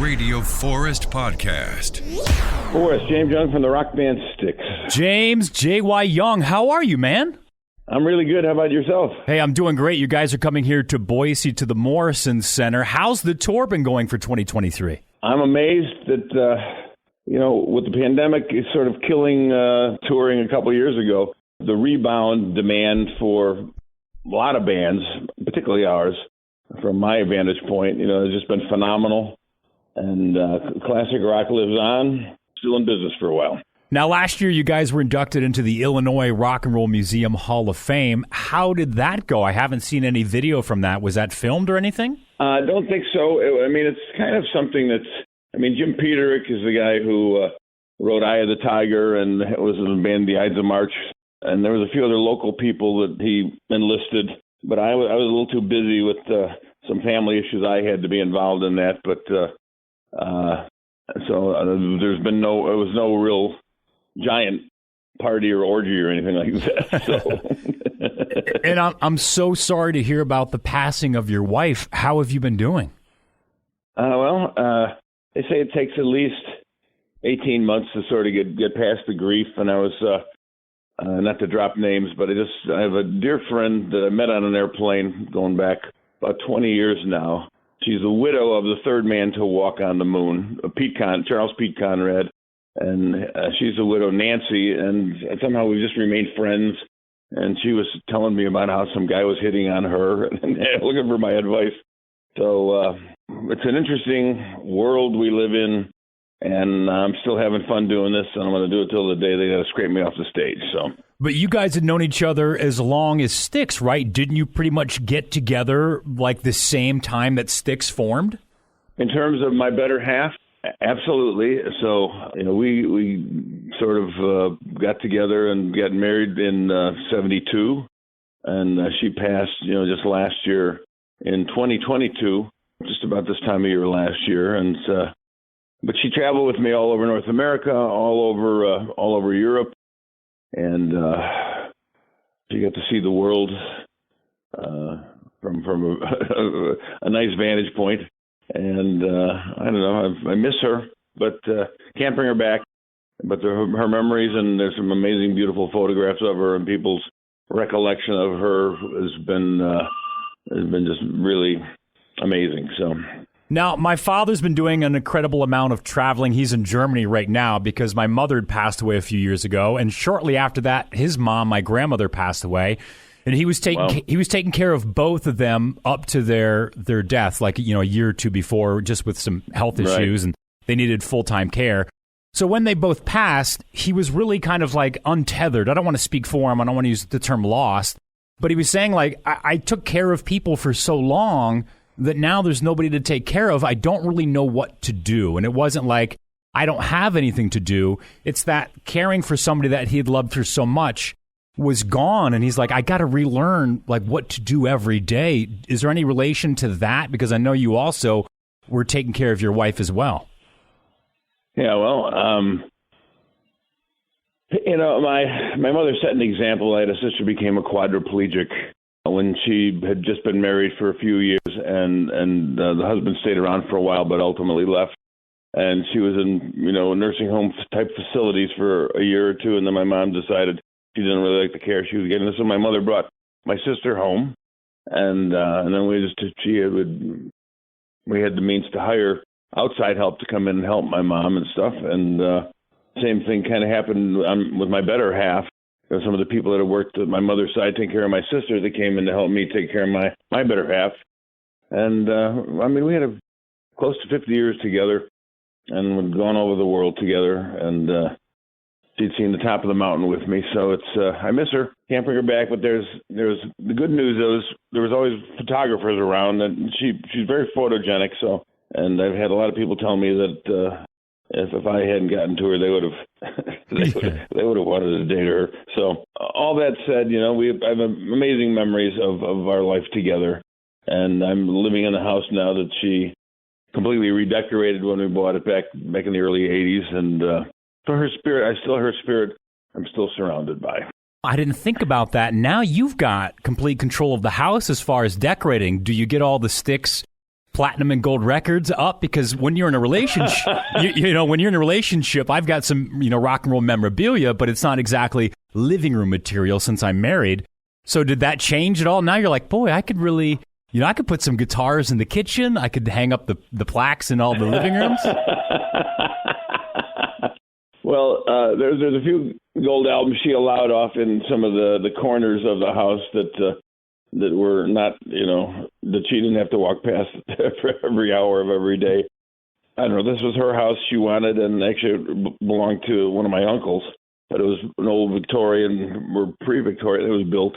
Radio Forest Podcast. Forrest, James Young from the rock band Styx. James J.Y. Young, how are you, man? I'm really good. How about yourself? Hey, I'm doing great. You guys are coming here to Boise to the Morrison Center. How's the tour been going for 2023? I'm amazed that, with the pandemic sort of killing touring a couple of years ago, the rebound demand for a lot of bands, particularly ours, from my vantage point, has just been phenomenal. And classic rock lives on, still in business for a while. Now, last year, you guys were inducted into the Illinois Rock and Roll Museum Hall of Fame. How did that go? I haven't seen any video from that. Was that filmed or anything? I don't think so. It's kind of something Jim Peterick is the guy who wrote Eye of the Tiger and was in the band The Ides of March. And there was a few other local people that he enlisted. But I was a little too busy with some family issues I had to be involved in that. But there's been no real giant party or orgy or anything like that. So. And I'm so sorry to hear about the passing of your wife. How have you been doing? They say it takes at least 18 months to sort of get past the grief. And I was, not to drop names, but I have a dear friend that I met on an airplane going back about 20 years now. She's the widow of the third man to walk on the moon, Charles Pete Conrad. And she's the widow, Nancy, and somehow we've just remained friends. And she was telling me about how some guy was hitting on her and looking for my advice. So it's an interesting world we live in, and I'm still having fun doing this, and I'm going to do it till the day they got to scrape me off the stage. So. But you guys had known each other as long as Styx, right? Didn't you pretty much get together like the same time that Styx formed? In terms of my better half, absolutely. So, we sort of got together and got married in 72, and she passed, just last year in 2022, just about this time of year last year. And but she traveled with me all over North America, all over Europe, and she got to see the world from a nice vantage point. And I don't know, I miss her, but can't bring her back. But her memories, and there's some amazing, beautiful photographs of her, and people's recollection of her has been just really amazing. So. Now, my father's been doing an incredible amount of traveling. He's in Germany right now because my mother had passed away a few years ago, and shortly after that, his mom, my grandmother, passed away. And he was taking care of both of them up to their death, like a year or two before, just with some health issues, and they needed full-time care. So when they both passed, he was really kind of like untethered. I don't want to speak for him. I don't want to use the term lost. But he was saying, like, I took care of people for so long that now there's nobody to take care of. I don't really know what to do. And it wasn't like I don't have anything to do. It's that caring for somebody that he had loved for so much was gone, and he's like, I got to relearn like what to do every day. Is there any relation to that? Because I know you also were taking care of your wife as well. Yeah, well, my mother set an example. I had a sister who became a quadriplegic when she had just been married for a few years, and the husband stayed around for a while, but ultimately left. And she was in nursing home type facilities for a year or two, and then my mom decided she didn't really like the care she was getting. So my mother brought my sister home, and then we had the means to hire outside help to come in and help my mom and stuff. And same thing kind of happened with my better half. Some of the people that had worked at my mother's side taking care of my sister, they came in to help me take care of my better half. And we had close to 50 years together, and we'd gone over the world together, and she'd seen the top of the mountain with me, so it's I miss her. Can't bring her back, but there's the good news is there was always photographers around, and she's very photogenic. So, and I've had a lot of people tell me that if I hadn't gotten to her, they would have they would have wanted to date her. So, all that said, I have amazing memories of our life together, and I'm living in a house now that she completely redecorated when we bought it back in the early '80s, and for her spirit, her spirit, I'm still surrounded by. I didn't think about that. Now you've got complete control of the house as far as decorating. Do you get all the Styx platinum and gold records up? Because when you're in a relationship, when you're in a relationship, I've got some, rock and roll memorabilia, but it's not exactly living room material since I'm married. So did that change at all? Now you're like, boy, I could really, I could put some guitars in the kitchen. I could hang up the plaques in all the living rooms. Well, there's a few gold albums she allowed off in some of the corners of the house that were not, that she didn't have to walk past every hour of every day. I don't know. This was her house she wanted, and actually it belonged to one of my uncles. But it was an old Victorian, or pre-Victorian. It was built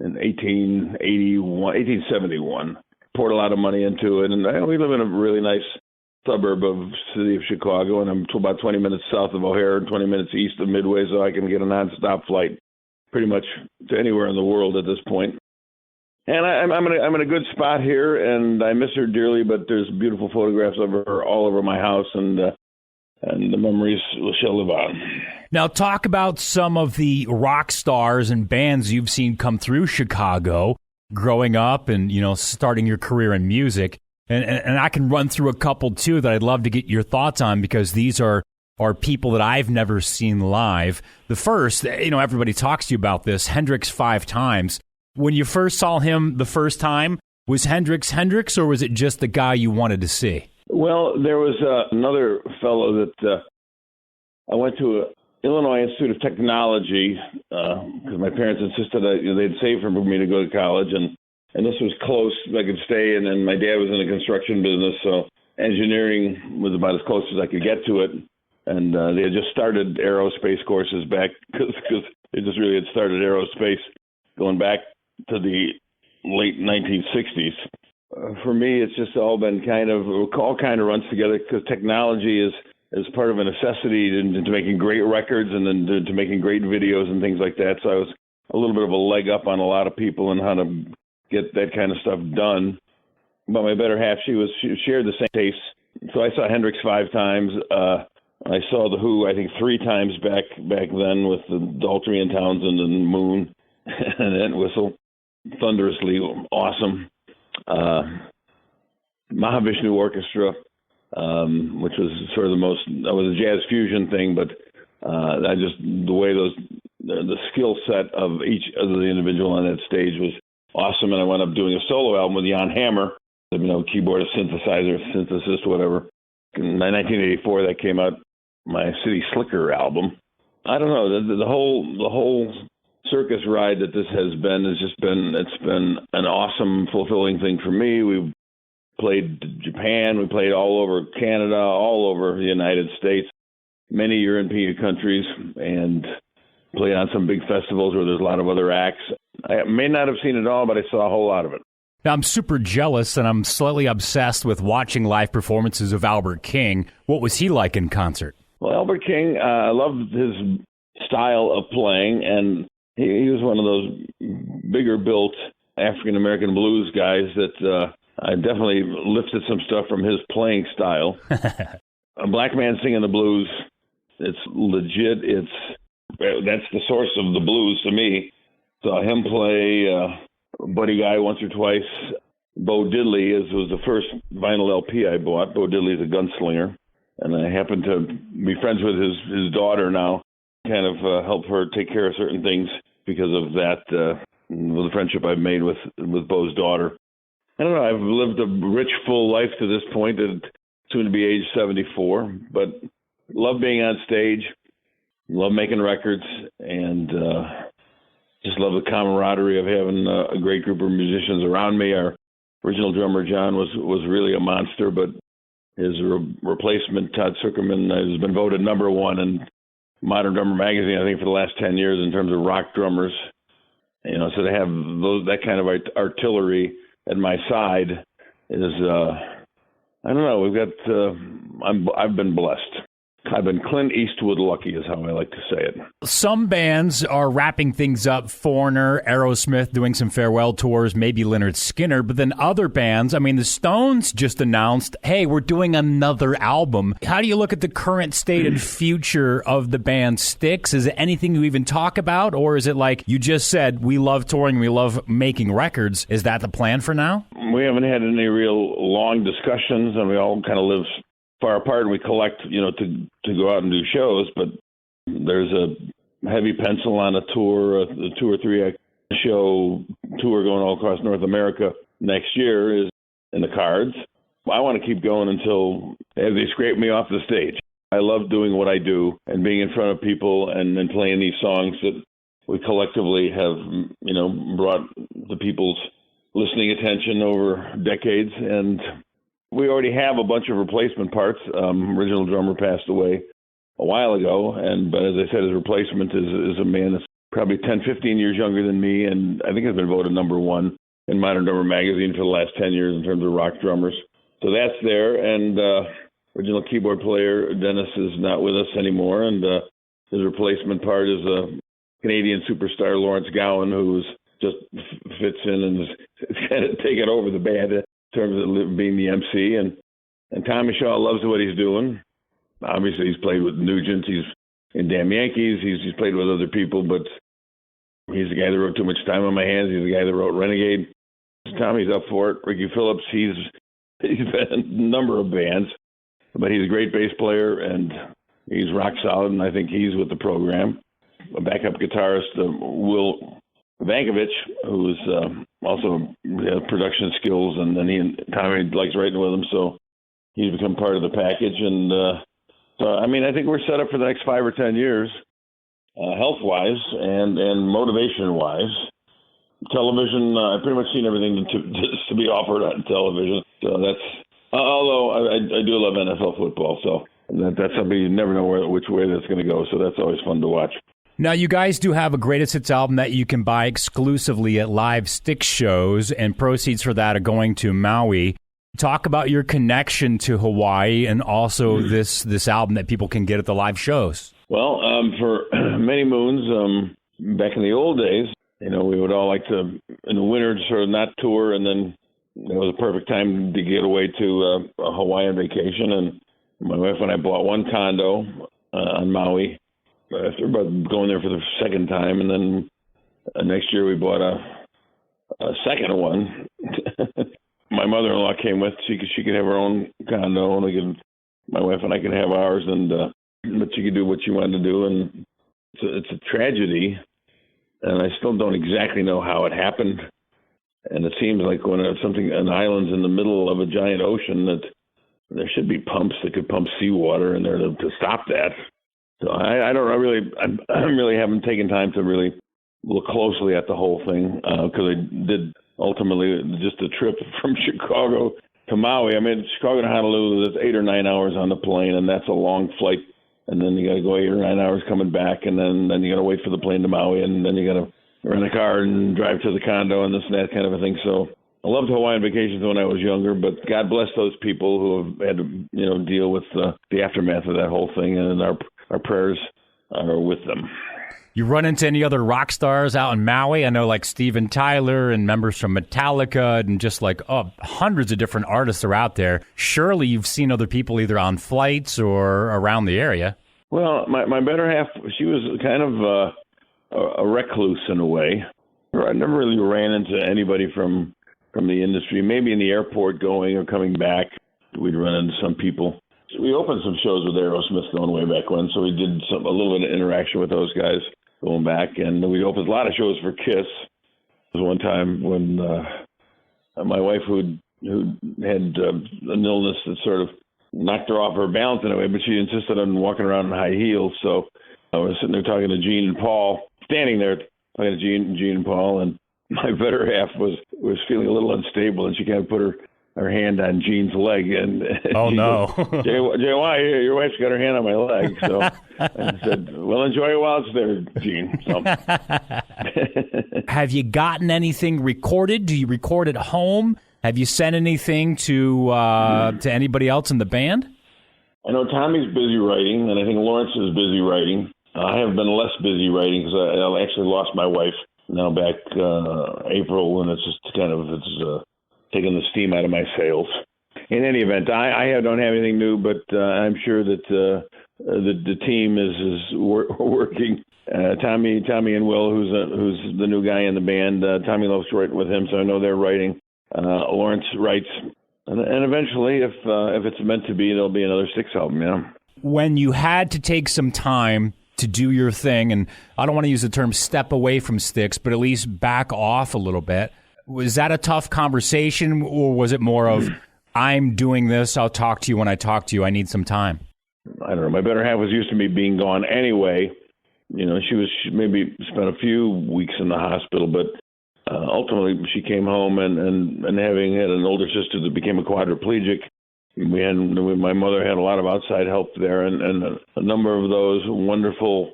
in 1871. Poured a lot of money into it, and we live in a really nice suburb of the city of Chicago, and I'm about 20 minutes south of O'Hare and 20 minutes east of Midway, so I can get a nonstop flight pretty much to anywhere in the world at this point. And I'm in a good spot here, and I miss her dearly, but there's beautiful photographs of her all over my house, and the memories shall live on. Now, talk about some of the rock stars and bands you've seen come through Chicago growing up and, starting your career in music. And I can run through a couple, too, that I'd love to get your thoughts on, because these are people that I've never seen live. The first, everybody talks to you about this, Hendrix 5 Times. When you first saw him the first time, was Hendrix, or was it just the guy you wanted to see? Well, there was another fellow that I went to Illinois Institute of Technology because my parents insisted they'd save for me to go to college, and this was close. I could stay, and then my dad was in the construction business, so engineering was about as close as I could get to it. And they had just started aerospace courses back because they just really had started aerospace going back to the late 1960s. For me, it's just all been all kind of runs together because technology is part of a necessity to making great records and then to making great videos and things like that. So I was a little bit of a leg up on a lot of people and how to get that kind of stuff done. But my better half, she shared the same taste. So I saw Hendrix 5 times. I saw The Who, I think, 3 times back then with the Daltrey and Townsend and Moon and Entwistle. Thunderously awesome. Mahavishnu Orchestra, which was sort of that was a jazz fusion thing, but the way the skill set of each of the individual on that stage was awesome. And I wound up doing a solo album with Jan Hammer, keyboardist, synthesizer, synthesist, whatever. In 1984, that came out, my City Slicker album. I don't know, the whole circus ride that this has been it's been an awesome, fulfilling thing for me. We've played Japan, we played all over Canada, all over the United States, many European countries, and played on some big festivals where there's a lot of other acts. I may not have seen it all, but I saw a whole lot of it. Now, I'm super jealous, and I'm slightly obsessed with watching live performances of Albert King. What was he like in concert? Well, Albert King, I loved his style of playing, and he was one of those bigger-built African-American blues guys that I definitely lifted some stuff from his playing style. A black man singing the blues, it's legit. That's the source of the blues to me. Saw him play Buddy Guy once or twice. Bo Diddley was the first vinyl LP I bought. Bo Diddley's a gunslinger, and I happen to be friends with his daughter now. Kind of help her take care of certain things because of that, the friendship I've made with Bo's daughter. I don't know. I've lived a rich, full life to this point, and soon to be age 74. But love being on stage, love making records, and just love the camaraderie of having a great group of musicians around me. Our original drummer John was really a monster, but his replacement Todd Zuckerman has been voted number 1 in Modern Drummer magazine, I think, for the last 10 years in terms of rock drummers. So to have that kind of artillery at my side is, I don't know. I've been blessed. I've been Clint Eastwood lucky is how I like to say it. Some bands are wrapping things up, Foreigner, Aerosmith doing some farewell tours, maybe Lynyrd Skynyrd, but then other bands, I mean, the Stones just announced, hey, we're doing another album. How do you look at the current state and future of the band Styx? Is it anything you even talk about, or is it like you just said, we love touring, we love making records? Is that the plan for now? We haven't had any real long discussions, and we all kind of live far apart, and we collect, to go out and do shows, but there's a heavy pencil on a tour, a 2 or 3 show tour going all across North America next year is in the cards. I want to keep going until they scrape me off the stage. I love doing what I do and being in front of people and playing these songs that we collectively have, brought the people's listening attention over decades. And we already have a bunch of replacement parts. Original drummer passed away a while ago, but as I said, his replacement is a man that's probably 10, 15 years younger than me, and I think has been voted number 1 in Modern Drummer magazine for the last 10 years in terms of rock drummers. So that's there, and original keyboard player Dennis is not with us anymore, and his replacement part is a Canadian superstar, Lawrence Gowan, who just fits in and is kind of taking over the band in terms of being the MC. And Tommy Shaw loves what he's doing. Obviously, he's played with Nugent. He's in Damn Yankees. He's played with other people, but he's the guy that wrote Too Much Time on My Hands. He's the guy that wrote Renegade. Tommy's up for it. Ricky Phillips, he's been in a number of bands, but he's a great bass player, and he's rock solid, and I think he's with the program. A backup guitarist, Will Vankovich, who's also has production skills, and then he and Tommy likes writing with him, so he's become part of the package. And so, I mean, I think we're set up for the next 5 or 10 years, health-wise and motivation-wise. Television, I've pretty much seen everything to be offered on television. So that's, although I do love NFL football, so that's something you never know which way that's going to go, so that's always fun to watch. Now, you guys do have a greatest hits album that you can buy exclusively at live Styx shows, and proceeds for that are going to Maui. Talk about your connection to Hawaii and also this album that people can get at the live shows. Well, for many moons, back in the old days, we would all like to, in the winter, sort of not tour, and then it was a perfect time to get away to a Hawaiian vacation. And my wife and I bought one condo on Maui after about going there for the second time, and then next year we bought a second one. My mother-in-law came with. She could have her own condo, and my wife and I could have ours, and but she could do what she wanted to do. And it's a tragedy, and I still don't exactly know how it happened. And it seems like when an island's in the middle of a giant ocean, that there should be pumps that could pump seawater in there to stop that. So I really haven't taken time to really look closely at the whole thing, because I did ultimately just a trip from Chicago to Maui. I mean, Chicago to Honolulu, that's 8 or 9 hours on the plane, and that's a long flight. And then you got to go 8 or 9 hours coming back, and then you got to wait for the plane to Maui, and then you got to rent a car and drive to the condo and this and that kind of a thing. So I loved Hawaiian vacations when I was younger, but God bless those people who have had to deal with the aftermath of that whole thing, and our prayers are with them. You run into any other rock stars out in Maui? I know like Steven Tyler and members from Metallica and just hundreds of different artists are out there. Surely you've seen other people either on flights or around the area. Well, my better half, she was kind of a recluse in a way. I never really ran into anybody from the industry. Maybe in the airport going or coming back, we'd run into some people. We opened some shows with Aerosmith going way back when, so we did a little bit of interaction with those guys going back, and we opened a lot of shows for Kiss. There was one time when my wife, who had an illness that sort of knocked her off her balance in a way, but she insisted on walking around in high heels. So I was sitting there talking to Gene and Paul, standing there talking to Gene and Paul, and my better half was feeling a little unstable, and she kind of put her hand on Gene's leg, and oh no, JY, your wife's got her hand on my leg. So I said, "Well, enjoy it while it's there, Gene." So. Have you gotten anything recorded? Do you record at home? Have you sent anything to anybody else in the band? I know Tommy's busy writing, and I think Lawrence is busy writing. I have been less busy writing because I actually lost my wife now back April, and it's just taking the steam out of my sails. In any event, I don't have anything new, but I'm sure that the team is working. Tommy and Will, who's the new guy in the band. Tommy loves to write with him, so I know they're writing. Lawrence writes, and eventually, if it's meant to be, there'll be another Styx album. Yeah. When you had to take some time to do your thing, and I don't want to use the term step away from Styx, but at least back off a little bit. Was that a tough conversation, or was it more of, I'm doing this, I'll talk to you when I talk to you, I need some time? I don't know. My better half was used to me being gone anyway. She maybe spent a few weeks in the hospital, but ultimately she came home and having had an older sister that became a quadriplegic, my mother had a lot of outside help there, and a number of those wonderful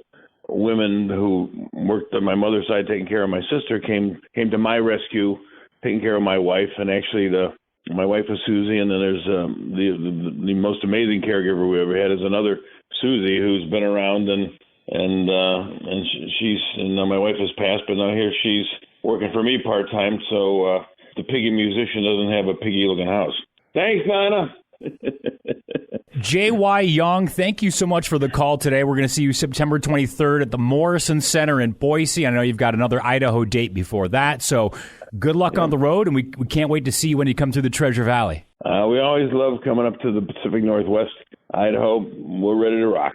women who worked on my mother's side taking care of my sister came to my rescue, taking care of my wife. And actually my wife is Susie, and then there's the most amazing caregiver we ever had is another Susie who's been around, and now my wife has passed, but now here she's working for me part-time, so the piggy musician doesn't have a piggy-looking house. Thanks, Donna. J.Y. Young, thank you so much for the call today. We're going to see you September 23rd at the Morrison Center in Boise. I know you've got another Idaho date before that, so good luck on the road, and we can't wait to see you when you come through the Treasure Valley. We always love coming up to the Pacific Northwest, Idaho. We're ready to rock.